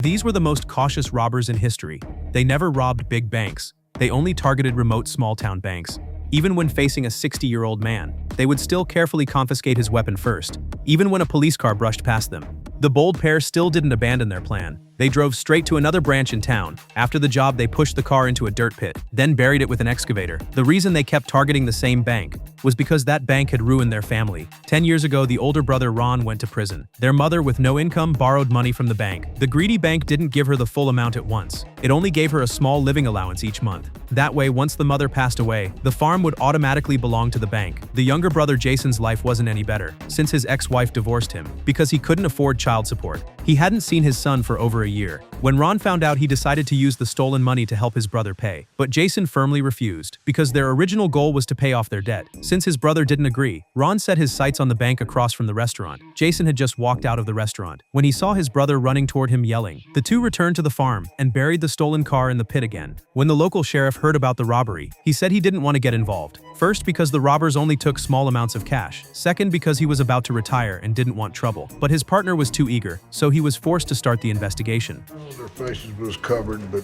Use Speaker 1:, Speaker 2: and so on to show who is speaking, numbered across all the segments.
Speaker 1: These were the most cautious robbers in history. They never robbed big banks. They only targeted remote small-town banks. Even when facing a 60-year-old man, they would still carefully confiscate his weapon first, even when a police car brushed past them. The bold pair still didn't abandon their plan. They drove straight to another branch in town. After the job, they pushed the car into a dirt pit, then buried it with an excavator. The reason they kept targeting the same bank was because that bank had ruined their family. 10 years ago, the older brother Ron went to prison. Their mother, with no income, borrowed money from the bank. The greedy bank didn't give her the full amount at once. It only gave her a small living allowance each month. That way, once the mother passed away, the farm would automatically belong to the bank. The younger brother Jason's life wasn't any better, since his ex-wife divorced him because he couldn't afford child support. He hadn't seen his son for over a year. When Ron found out, he decided to use the stolen money to help his brother pay. But Jason firmly refused, because their original goal was to pay off their debt. Since his brother didn't agree, Ron set his sights on the bank across from the restaurant. Jason had just walked out of the restaurant when he saw his brother running toward him yelling. The two returned to the farm and buried the stolen car in the pit again. When the local sheriff heard about the robbery, he said he didn't want to get involved. First, because the robbers only took small amounts of cash. Second, because he was about to retire and didn't want trouble. But his partner was too eager, so he was forced to start the investigation.
Speaker 2: Their faces was covered, but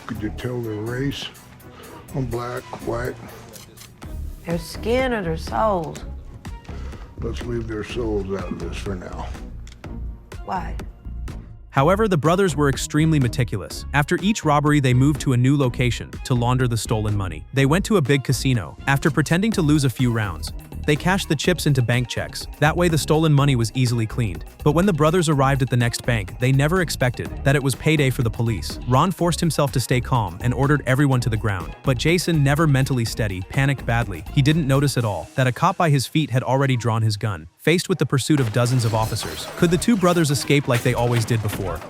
Speaker 2: could you tell their race? One black, white.
Speaker 3: Their skin or their souls?
Speaker 2: Let's leave their souls out of this for now.
Speaker 3: Why?
Speaker 1: However, the brothers were extremely meticulous. After each robbery, they moved to a new location to launder the stolen money. They went to a big casino. After pretending to lose a few rounds, they cashed the chips into bank checks. That way, the stolen money was easily cleaned. But when the brothers arrived at the next bank, they never expected that it was payday for the police. Ron forced himself to stay calm and ordered everyone to the ground. But Jason, never mentally steady, panicked badly. He didn't notice at all that a cop by his feet had already drawn his gun. Faced with the pursuit of dozens of officers, could the two brothers escape like they always did before?